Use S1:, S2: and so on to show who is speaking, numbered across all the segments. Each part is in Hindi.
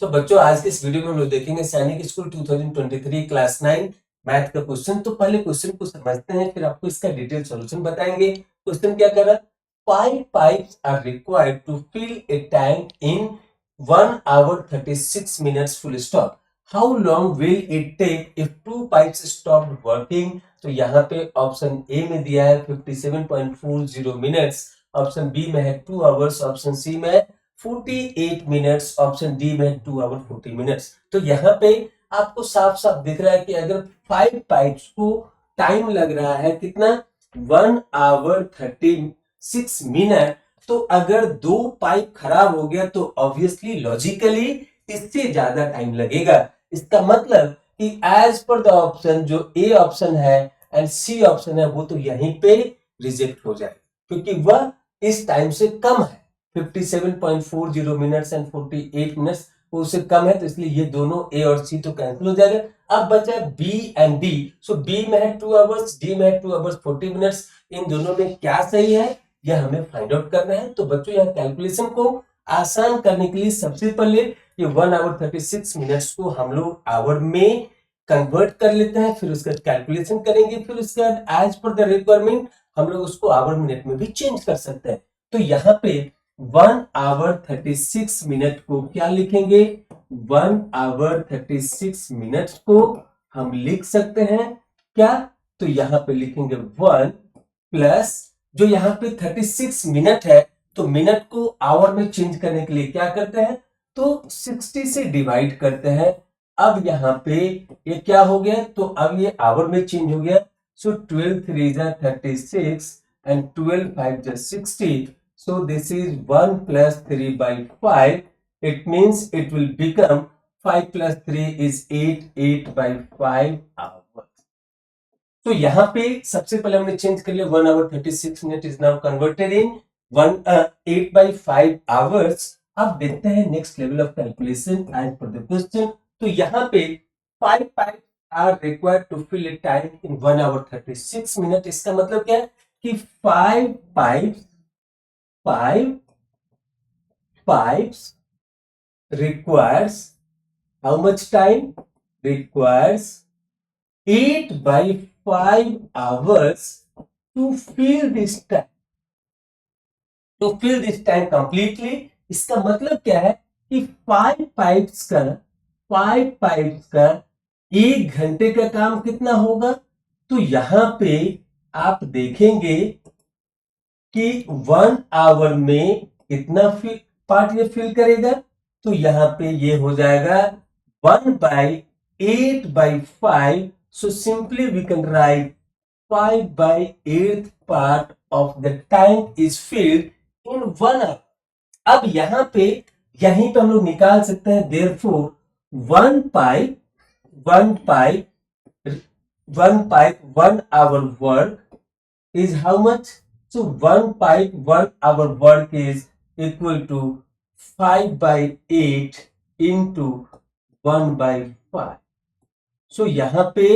S1: तो बच्चों आज के इस वीडियो में हम लोग देखेंगे सैनिक स्कूल 2023 क्लास 9 मैथ का क्वेश्चन। तो पहले क्वेश्चन को समझते हैं, फिर आपको इसका डिटेल सॉल्यूशन बताएंगे। क्वेश्चन क्या कर रहा है? 5 pipes are required to fill a tank in 1 hour 36 minutes full stop. How long will it take if 2 pipes stop working? तो यहाँ पे ऑप्शन ए में दिया है 57.40 मिनट्स, ऑप्शन बी में है 2 आवर्स, ऑप्शन सी में है 48 मिनट्स, ऑप्शन डी में 2 आवर 40 मिनट्स। तो यहाँ पे आपको साफ साफ दिख रहा है कि अगर 5 पाइप्स को टाइम लग रहा है कितना, 1 आवर 36 मिनट, तो अगर 2 पाइप खराब हो गया तो ऑब्वियसली लॉजिकली इससे ज्यादा टाइम लगेगा। इसका मतलब कि एज पर द ऑप्शन जो ए ऑप्शन है एंड सी ऑप्शन है वो तो यहीं पे रिजेक्ट हो जाए, क्योंकि वह इस टाइम से कम है। 57.40 मिनट्स एंड 48 मिनट्स वो उससे कम है, तो इसलिए ये दोनों ए और सी तो कैंसिल हो जाएगा। अब बचा है B and D. So B में है 2 आवर्स, डी में है 2 आवर्स 40 मिनट्स। इन दोनों में क्या सही है यह हमें फाइंड आउट करना है। तो बच्चों यह कैलकुलेशन को आसान करने के लिए सबसे पहले ये 1 आवर 36 मिनट्स को हम लोग आवर में कन्वर्ट कर लेते हैं, फिर उसका कैलकुलेशन करेंगे, फिर उसके बाद एज पर द रिक्वायरमेंट हम लोग उसको आवर मिनट में भी चेंज कर सकते हैं। तो यहाँ पे 1 आवर 36 मिनट को क्या लिखेंगे? 1 आवर 36 मिनट को हम लिख सकते हैं क्या? तो यहाँ पे लिखेंगे 1 प्लस जो यहाँ पे 36 मिनट है, तो मिनट को आवर में चेंज करने के लिए क्या करते हैं, तो 60 से डिवाइड करते हैं। अब यहाँ पे ये क्या हो गया, तो अब ये आवर में चेंज हो गया। सो 12 3 36 and 12 5 60. So this is 1 plus 3 by 5. It means it will become 5 plus 3 is 8, 8 by 5 hours. तो यहाँ पे सबसे पहले हमने चेंज कर लिया 1 hour 36 minute is now converted in 8 by 5 hours. अब देखते हैं next level of calculation as per the question. तो यहाँ पे 5 pipe are required to fill a tank in 1 hour 36 minute. इसका मतलब क्या है कि 5 pipes requires how much time? Requires 8 by 5 hours to fill this tank. To fill this tank completely. इसका मतलब क्या है कि 5 पाइप्स का 1 घंटे का काम कितना होगा? तो यहां पे आप देखेंगे कि 1 आवर में कितना पार्ट ये फिल करेगा, तो यहां पे ये हो जाएगा 1 by 8 by 5. So simply we can write 5 by 8th part of the tank is filled in 1 hour. अब यहां पे यहीं पे हम लोग निकाल सकते हैं therefore 1 pipe 1 hour work is how much? So 1 pipe 1 hour work is equal to 5 by 8 into 1 by 5. So यहाँ पे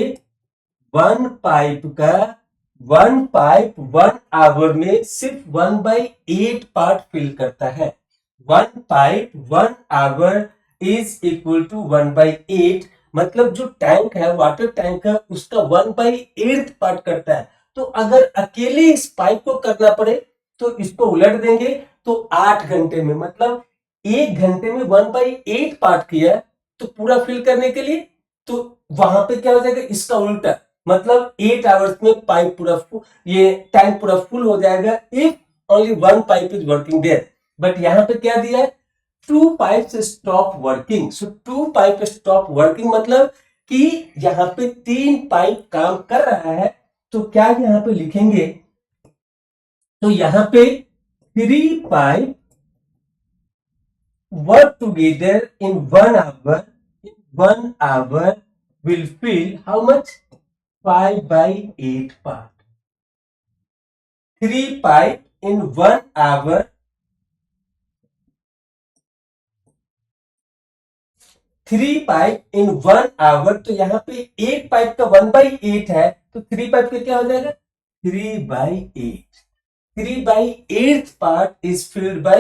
S1: 1 पाइप 1 आवर में सिर्फ 1 by 8 पार्ट फिल करता है। 1 pipe 1 hour is equal to 1 by 8, मतलब जो टैंक है वाटर टैंक है उसका 1 by 8 पार्ट करता है। तो अगर अकेले इस पाइप को करना पड़े तो इसको उलट देंगे तो 8 घंटे में, मतलब 1 घंटे में 1 by 8 पार्ट किया तो पूरा फिल करने के लिए, तो वहां पे क्या हो जाएगा इसका उल्टा, मतलब 8 आवर्स में पाइप पूरा ये टैंक पूरा फुल हो जाएगा if only 1 pipe is working there. But यहाँ पे क्या दिया है, 2 pipes stop working. So 2 pipe stop working मतलब कि यहाँ पे 3 पाइप काम कर रहा है। तो क्या यहाँ पे लिखेंगे, तो यहाँ पे 3 pipe work together in 1 hour. In 1 hour will fill how much? 5 by 8 part. 3 pipe in 1 hour. 3 pipe in 1 hour, तो यहाँ पे एक पाइप का 1 by 8 है, तो 3 पाइप का क्या हो जाएगा 3 by 8. 3 by 8th part is filled by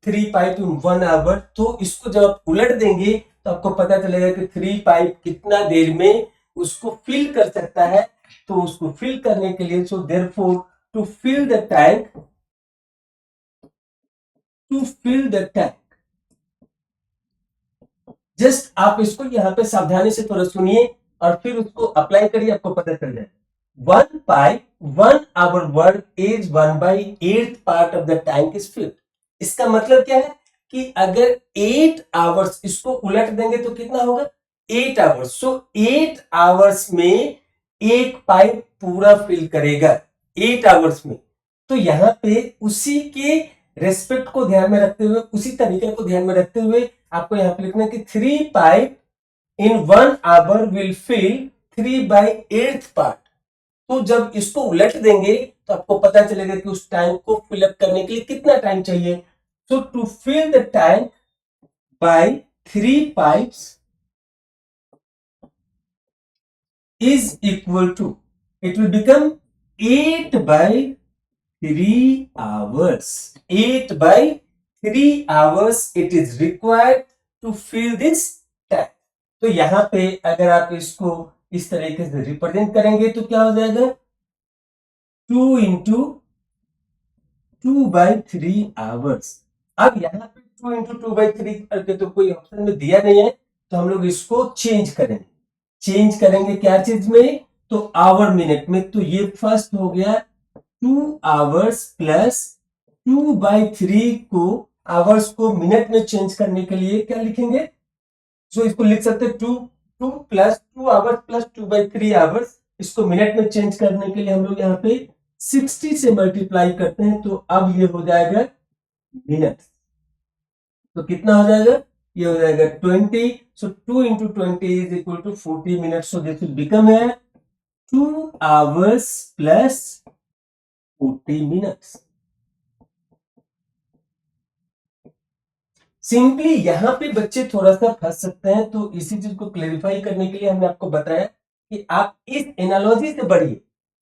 S1: 3 pipe in 1 hour, तो इसको जब आप उलट देंगे तो आपको पता चलेगा कि 3 पाइप कितना देर में उसको फिल कर सकता है। तो उसको फिल करने के लिए, so therefore to fill the tank, just आप इसको यहाँ पे सावधानी से थोड़ा सुनिए और फिर उसको अप्लाई करिए, आपको पता चल जाए। 1 pipe 1 hour work is 1/8 part of the tank is filled. इसका मतलब क्या है कि अगर 8 आवर्स इसको उलट देंगे तो कितना होगा, 8 आवर्स। सो 8 आवर्स में एक पाइप पूरा फिल करेगा 8 आवर्स में। तो यहाँ पे उसी के रेस्पेक्ट को ध्यान में रखते हुए, उसी तरीके को ध्यान में रखते हुए आपको यहाँ पे लिखना है कि 3 pipe in 1 hour will fill 3/8 part. तो जब इसको उलट देंगे तो आपको पता चलेगा कि उस टैंक को फिलअप करने के लिए कितना टाइम चाहिए। So to fill the tank by 3 pipes is equal to, it will become 8/3 hours. 8/3 hours it is required to fill this tank. तो यहां पे अगर आप इसको इस तरीके से रिप्रेजेंट करेंगे तो क्या हो जाएगा, 2 into 2/3 hours। अब यहाँ पे 2 into 2/3 करके तो कोई ऑप्शन में दिया नहीं है, तो हम लोग इसको चेंज करेंगे क्या चीज में, तो आवर मिनट में। तो ये फर्स्ट हो गया 2 आवर्स प्लस 2/3 को आवर्स को मिनट में चेंज करने के लिए क्या लिखेंगे, सो इसको लिख सकते हैं 2 प्लस 2 आवर्स प्लस 2/3 आवर्स। इसको मिनट में चेंज करने के लिए हम लोग यहाँ पे 60 से मल्टीप्लाई करते हैं, तो अब ये हो जाएगा मिनट। तो कितना हो जाएगा, ये हो जाएगा 20। सो 2 into 20 is equal to 40 minutes. So this will become a 2 hours plus 40 minutes. Simply यहाँ पे बच्चे थोड़ा सा फंस सकते हैं, तो इसी चीज को क्लेरिफाई करने के लिए हमने आपको बताया कि आप इस एनालॉजी से बढ़िए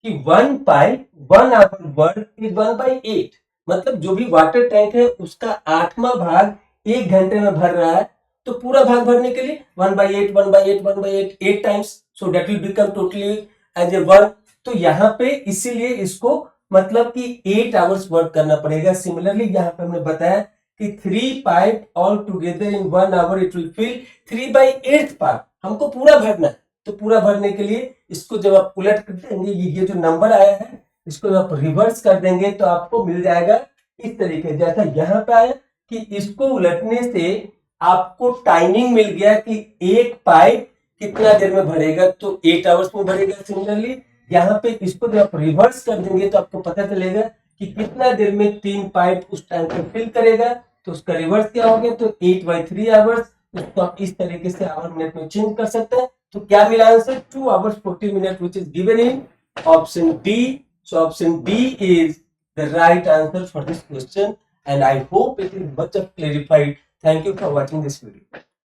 S1: कि 1 पाइप 1 आवर वर्क इज 1/8, मतलब जो भी वाटर टैंक है उसका 8वां भाग 1 घंटे में भर रहा है, तो पूरा भाग भरने के लिए 1/8 1/8 1/8 8 times, so that will become totally as a work. तो यहाँ पे इसीलिए इसको मतलब कि 8 आवर्स वर्क करना पड़ेगा। सिमिलरली यहाँ पे हमने बताया कि 3 pipe all together in 1 hour it will fill 3/8 part, हमको पूरा भरना है। तो पूरा भरने के लिए इसको जब आप उलट कर देंगे, ये जो नंबर आया है इसको जब आप रिवर्स कर देंगे तो आपको मिल जाएगा इस तरीके, जैसा यहाँ पे आया कि इसको उलटने से आपको टाइमिंग मिल गया कि एक पाइप कितना देर में भरेगा, तो 8 आवर्स में भरेगा। सिमिलरली यहाँ पे इसको जब आप रिवर्स कर देंगे तो आपको पता चलेगा कि कितना देर में 3 पाइप उस टैंक को फिल करेगा, तो उसका रिवर्स क्या हो गया, तो 8/3 आवर्स। उसको आप इस तरीके से आवर मिनट में चेंज कर सकते हैं। तो क्या मिला answer, 2 hours 40 minutes, which is given in option D. So option D is the right answer for this question, and I hope it is much of clarified. Thank you for watching this video.